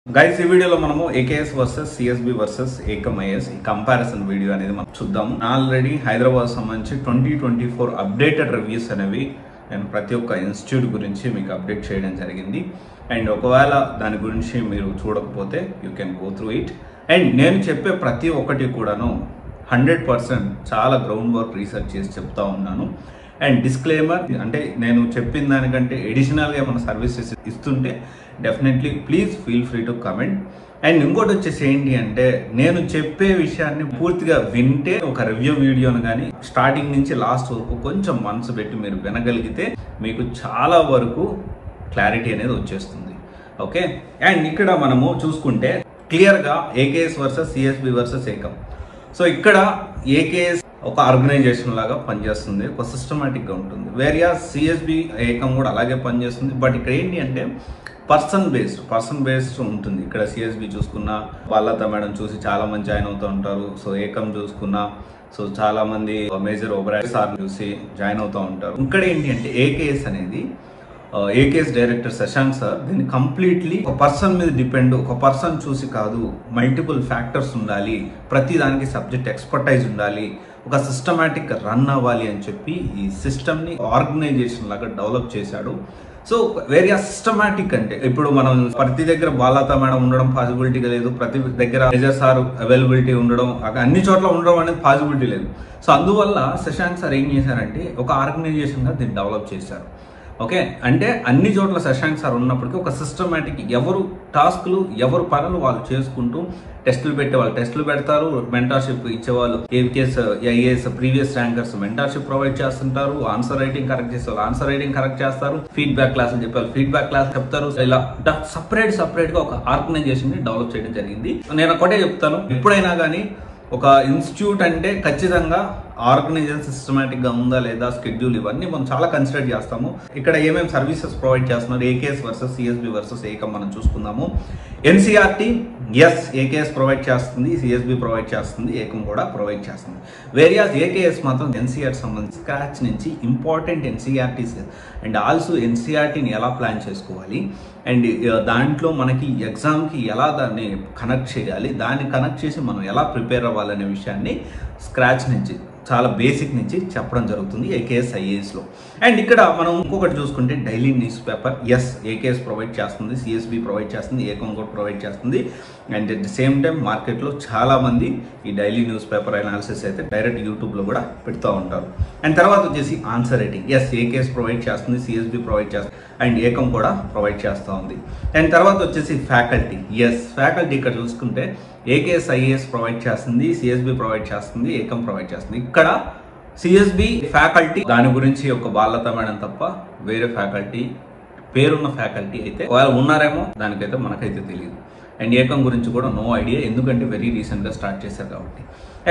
Guys ఈ వీడియోలో మనము AKS versus CSB versus Ekam IAS ఈ కంపారిజన్ వీడియో అనేది మనం చూద్దాం. ఆల్రెడీ హైదరాబాద్ సంబంధించి 2024 అప్డేటెడ్ రివ్యూస్ అనేవి నేను ప్రతి ఒక్క ఇన్స్టిట్యూట్ గురించి మీకు అప్డేట్ చేయడం జరిగింది. అండ్ ఒకవేళ దాని గురించి మీరు చూడకపోతే you can go through it. And నేను చెప్పే ప్రతి ఒక్కటి కూడాను 100% చాలా గ్రౌండ్ వర్క్ రీసెర్చ్ చేసి చెప్తా ఉన్నాను. అండ్ డిస్క్లైమర్ అంటే నేను చెప్పిన దానికంటే ఎడిషనల్గా మన సర్వీసెస్ ఇస్తుంటే definitely please feel free to comment. And ఇంకోటి వచ్చేసి ఏంటి అంటే నేను చెప్పే విషయాన్ని పూర్తిగా వింటే ఒక రివ్యూ వీడియోను కానీ స్టార్టింగ్ నుంచి లాస్ట్ వరకు కొంచెం మనసు పెట్టి మీరు వినగలిగితే మీకు చాలా వరకు క్లారిటీ అనేది వచ్చేస్తుంది. ఓకే, అండ్ ఇక్కడ మనము చూసుకుంటే క్లియర్గా AKS versus CSB versus Ekam. So ఇక్కడ ఏకేఎస్ ఒక ఆర్గనైజేషన్ లాగా పనిచేస్తుంది, ఒక సిస్టమేటిక్గా ఉంటుంది. వేరియా సిఎస్బి ఏకమ్ కూడా అలాగే పనిచేస్తుంది. బట్ ఇక్కడ ఏంటి అంటే పర్సన్ బేస్డ్ ఉంటుంది. ఇక్కడ సిఎస్బి చూసుకున్నా బాలత మేడం చూసి చాలా మంది జాయిన్ అవుతూ ఉంటారు. సో ఏకమ్ చూసుకున్నా సో చాలా మంది మేజర్ ఓబరాయ్ సార్ చూసి జాయిన్ అవుతూ ఉంటారు. ఇక్కడ ఏంటి అంటే ఏకేఎస్ అనేది ఏకేఎస్ డైరెక్టర్ శశాంక్ సార్ దీన్ని కంప్లీట్లీ ఒక పర్సన్ మీద డిపెండ్, ఒక పర్సన్ చూసి కాదు, మల్టిపుల్ ఫ్యాక్టర్స్ ఉండాలి, ప్రతి దానికి సబ్జెక్ట్ ఎక్స్పర్టైజ్ ఉండాలి, ఒక సిస్టమేటిక్ రన్ అవ్వాలి అని చెప్పి ఈ సిస్టమ్ని ఆర్గనైజేషన్ లాగా డెవలప్ చేశాడు. సో వేరియా సిస్టమేటిక్ అంటే ఇప్పుడు మనం ప్రతి దగ్గర బాలత మేడం ఉండడం పాసిబిలిటీగా లేదు, ప్రతి దగ్గర మేజర్ సార్ అవైలబిలిటీ ఉండడం, అన్ని చోట్ల ఉండడం అనేది పాసిబిలిటీ లేదు. సో అందువల్ల శశాంక్ సార్ ఏం చేశారంటే ఒక ఆర్గనైజేషన్గా దీన్ని డెవలప్ చేశారు. ఓకే, అంటే అన్ని చోట్ల శశాంక్ సార్ ఉన్నప్పటికీ ఒక సిస్టమేటిక్ ఎవరు టాస్క్లు ఎవరు పనులు వాళ్ళు చేసుకుంటూ టెస్టులు పెట్టే వాళ్ళు టెస్టులు పెడతారు, మెంటార్షిప్ ఇచ్చేవాళ్ళు AVKS IAS previous rankers mentorship provide చేస్తుంటారు, ఆన్సర్ రైటింగ్ కరెక్ట్ చేసే వాళ్ళు ఆన్సర్ రైటింగ్ కరెక్ట్ చేస్తారు, ఫీడ్బ్యాక్ క్లాసులు చెప్పేవాళ్ళు ఫీడ్బ్యాక్ క్లాస్ చెప్తారు. ఇలా సపరేట్ గా ఒక ఆర్గనైజేషన్ ని డెవలప్ చేయడం జరిగింది. నేను ఒకటే చెప్తాను, ఎప్పుడైనా కానీ ఒక ఇన్స్టిట్యూట్ అంటే ఖచ్చితంగా ఆర్గనైజేషన్ సిస్టమేటిక్ గా ఉందా లేదా, స్కెడ్యూల్, ఇవన్నీ మనం చాలా కన్సిడర్ చేస్తాము. ఇక్కడ ఏమేమి సర్వీసెస్ ప్రొవైడ్ చేస్తున్నారు AKS versus CSB versus Ekam మనం చూసుకుందాము. ఎన్సీఆర్టీ ఎస్ ఏకేఎస్ ప్రొవైడ్ చేస్తుంది, సిఎస్బి ప్రొవైడ్ చేస్తుంది, ఏకమ్ కూడా ప్రొవైడ్ చేస్తుంది. వేరియాస్ ఏకేఎస్ మాత్రం ఎన్సీఆర్ సంబంధించి స్క్రాచ్ నుంచి ఇంపార్టెంట్ ఎన్సీఆర్టీస్ అండ్ ఆల్సో ఎన్సీఆర్టీని ఎలా ప్లాన్ చేసుకోవాలి అండ్ దాంట్లో మనకి ఎగ్జామ్కి ఎలా దాన్ని కనెక్ట్ చేయాలి, దాన్ని కనెక్ట్ చేసి మనం ఎలా ప్రిపేర్ అవ్వాలనే విషయాన్ని స్క్రాచ్ నుంచి చాలా బేసిక్ నుంచి చెప్పడం జరుగుతుంది ఏకేఎస్ ఐఏఎస్లో. అండ్ ఇక్కడ మనం ఇంకొకటి చూసుకుంటే daily news paper yes AKS provide చేస్తుంది, సిఎస్బి ప్రొవైడ్ చేస్తుంది, ఏకమ్ కూడా ప్రొవైడ్ చేస్తుంది. And at the same time మార్కెట్లో చాలా మంది ఈ డైలీ న్యూస్ పేపర్ అనాలిసిస్ అయితే డైరెక్ట్ యూట్యూబ్లో కూడా పెడుతూ ఉంటారు. అండ్ తర్వాత వచ్చేసి answer writing yes AKS provide చేస్తుంది, సిఎస్బి ప్రొవైడ్ చేస్తుంది అండ్ ఏకమ్ కూడా ప్రొవైడ్ చేస్తూ ఉంది. అండ్ తర్వాత వచ్చేసి ఫ్యాకల్టీ ఎస్ ఫ్యాకల్టీ ఇక్కడ చూసుకుంటే ఏకేఎస్ ఐఏఎస్ ప్రొవైడ్ చేస్తుంది, సిఎస్బి ప్రొవైడ్ చేస్తుంది, ఏకమ్ ప్రొవైడ్ చేస్తుంది. ఇక్కడ సిఎస్బి ఫ్యాకల్టీ దాని గురించి ఒక బాలత మేడం తప్ప వేరే ఫ్యాకల్టీ పేరున్న ఫ్యాకల్టీ అయితే వాళ్ళు ఉన్నారేమో దానికైతే మనకైతే తెలియదు. అండ్ ఏకమ్ గురించి కూడా నో ఐడియా, ఎందుకంటే వెరీ రీసెంట్గా స్టార్ట్ చేశారు కాబట్టి.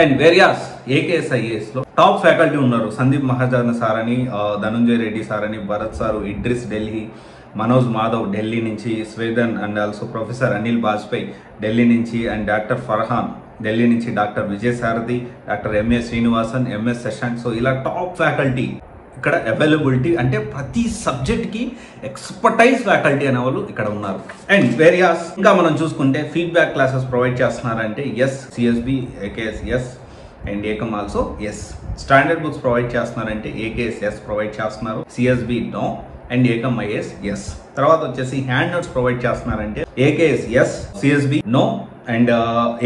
అండ్ వేరియాస్ ఏకేఎస్ ఐఏఎస్లో టాప్ ఫ్యాకల్టీ ఉన్నారు, సందీప్ మహాజన్ సార్ అని, ధనుంజయ రెడ్డి సార్ అని, భరత్ సారు, ఇడ్రిస్ ఢిల్లీ, మనోజ్ మాధవ్ ఢిల్లీ నుంచి, స్వేదన్ and also professor Anil Bajpai Delhi నుంచి, అండ్ డాక్టర్ ఫర్హాన్ ఢిల్లీ నుంచి, doctor Vijay Sarathi, doctor MS Srinivasan, MS Shashank. So ఇలా టాప్ ఫ్యాకల్టీ ఇక్కడ అవైలబిలిటీ అంటే ప్రతి సబ్జెక్ట్కి ఎక్స్పర్టైజ్ ఫ్యాకల్టీ అనే వాళ్ళు ఇక్కడ ఉన్నారు. అండ్ వేరియాస్ ఇంకా మనం చూసుకుంటే ఫీడ్బ్యాక్ క్లాసెస్ ప్రొవైడ్ చేస్తున్నారంటే yes CSB AKS yes and Akam also yes. Standard books provide చేస్తున్నారంటే ఏకేఎస్ ఎస్ ప్రొవైడ్ చేస్తున్నారు, CSB no and Akam IAS yes. తర్వాత వచ్చేసి హ్యాండ్ నోట్స్ ప్రొవైడ్ చేస్తున్నారంటే AKS yes, CSB no and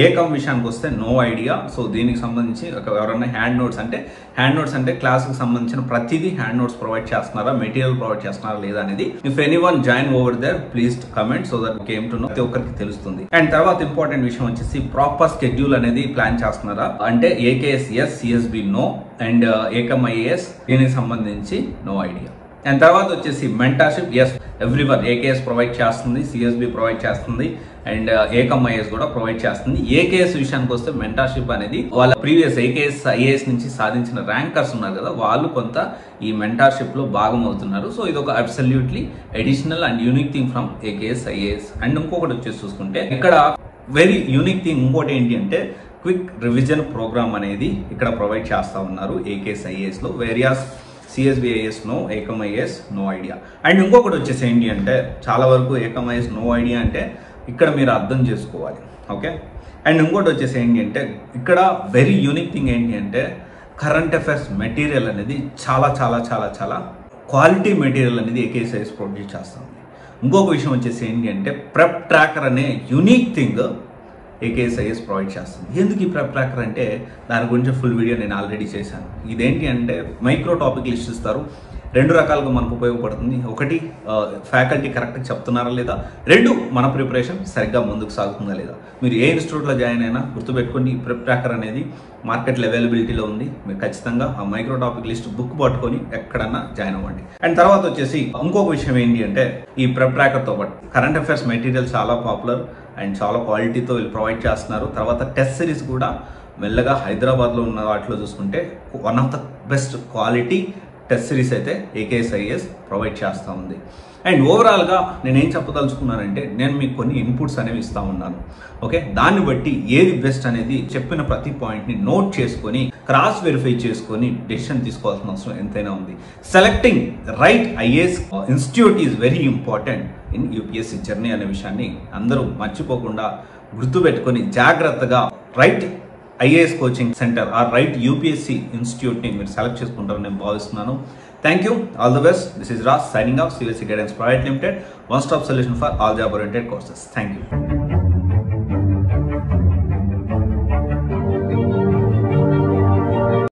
Akam విషయానికి వస్తే నో ఐడియా. సో దీనికి సంబంధించి ఎవరైనా హ్యాండ్ నోట్స్ అంటే క్లాస్కి సంబంధించిన ప్రతిదీ హ్యాండ్ నోట్స్ ప్రొవైడ్ చేస్తున్నారా, మెటీరియల్ ప్రొవైడ్ చేస్తున్నారా లేదా అనేది if anyone join over there please comment so that came to know, ప్రతి ఒక్కరికి తెలుస్తుంది. అండ్ తర్వాత ఇంపార్టెంట్ విషయం వచ్చేసి ప్రాపర్ స్కెడ్యూల్ అనేది ప్లాన్ చేస్తున్నారా అంటే AKS yes, CSB no and Akam IAS దీనికి సంబంధించి నో ఐడియా. అండ్ తర్వాత వచ్చేసి mentorship yes everyone AKS provide చేస్తుంది, సిఎస్బి ప్రొవైడ్ చేస్తుంది అండ్ ఏకమ్ ఐఏఎస్ కూడా ప్రొవైడ్ చేస్తుంది. ఏకేఎస్ విషయానికి వస్తే మెంటార్షిప్ అనేది వాళ్ళ ప్రీవియస్ ఏకేఎస్ ఐఏఎస్ నుంచి సాధించిన ర్యాంకర్స్ ఉన్నారు కదా, వాళ్ళు కొంత ఈ మెంటార్షిప్ లో భాగం అవుతున్నారు. సో ఇది ఒక absolutely additional and unique thing from AKS IAS. And ఇంకొకటి వచ్చేసి చూసుకుంటే ఇక్కడ వెరీ యూనిక్ థింగ్ ఇంకోటి ఏంటి అంటే క్విక్ రివిజన్ ప్రోగ్రామ్ అనేది ఇక్కడ ప్రొవైడ్ చేస్తూ ఉన్నారు ఏకేఎస్ ఐఏఎస్ లో. వేరియాస్ CSB IAS no, Ekam IAS no idea. And ఇంకొకటి వచ్చేసి ఏంటి అంటే చాలా వరకు ఏకమ్ ఐఏఎస్ నో ఐడియా అంటే ఇక్కడ మీరు అర్థం చేసుకోవాలి. ఓకే, అండ్ ఇంకోటి వచ్చేసి ఏంటి అంటే ఇక్కడ వెరీ యూనిక్ థింగ్ ఏంటి అంటే కరెంట్ అఫైర్స్ మెటీరియల్ అనేది చాలా చాలా చాలా చాలా క్వాలిటీ మెటీరియల్ అనేది ఏకేఎస్ఐఎస్ ప్రొడ్యూస్ చేస్తుంది. ఇంకొక విషయం వచ్చేసి ఏంటి అంటే ప్రెప్ ట్రాకర్ అనే యూనిక్ థింగ్ ఏకేఎస్ఐఎస్ ప్రొవైడ్ చేస్తుంది. ఎందుకు ఈ ప్రెప్ ట్రాకర్ అంటే దాని గురించి ఫుల్ వీడియో నేను ఆల్రెడీ చేశాను. ఇదేంటి అంటే మైక్రో టాపిక్ లిస్ట్ ఇస్తారు, 2 రకాలుగా మనకు ఉపయోగపడుతుంది. ఒకటి ఫ్యాకల్టీ కరెక్ట్గా చెప్తున్నారా లేదా, 2 మన ప్రిపరేషన్ సరిగ్గా ముందుకు సాగుతుందా లేదా. మీరు ఏ ఇన్స్టిట్యూట్లో జాయిన్ అయినా గుర్తుపెట్టుకోండి, ఈ ప్రెప్ ట్రాకర్ అనేది మార్కెట్లో అవైలబిలిటీలో ఉంది. మీరు ఖచ్చితంగా ఆ మైక్రో టాపిక్ లిస్ట్ బుక్ పట్టుకొని ఎక్కడన్నా జాయిన్ అవ్వండి. అండ్ తర్వాత వచ్చేసి ఇంకొక విషయం ఏంటి అంటే ఈ ప్రెప్ ట్రాకర్తో పాటు కరెంట్ అఫైర్స్ మెటీరియల్ చాలా పాపులర్ అండ్ చాలా క్వాలిటీతో వీళ్ళు ప్రొవైడ్ చేస్తున్నారు. తర్వాత టెస్ట్ సిరీస్ కూడా మెల్లగా హైదరాబాద్లో ఉన్న వాటిలో చూసుకుంటే one of the best quality test series అయితే ఏకేఎస్ఐఎస్ ప్రొవైడ్ చేస్తూ ఉంది. అండ్ ఓవరాల్గా నేనేం చెప్పదలుచుకున్నానంటే నేను మీకు కొన్ని ఇన్పుట్స్ అనేవి ఇస్తూ ఉన్నాను. ఓకే, దాన్ని బట్టి ఏది బెస్ట్ అనేది చెప్పిన ప్రతి పాయింట్ని నోట్ చేసుకొని క్రాస్ వెరిఫై చేసుకొని డెసిషన్ తీసుకోవాల్సిన అవసరం ఎంతైనా ఉంది. Selecting right IAS institute is very important in UPSC journey అనే విషయాన్ని అందరూ మర్చిపోకుండా గుర్తుపెట్టుకొని జాగ్రత్తగా రైట్ ఐఏఎస్ కోచింగ్ సెంటర్ ఆ రైట్ యూపీఎస్సీ ఇన్స్టిట్యూట్ని మీరు సెలెక్ట్ చేసుకుంటారని నేను భావిస్తున్నాను. Thank you, all the best. This is Raj signing off CVSE guidance private limited, one stop solution for all job oriented courses. Thank you.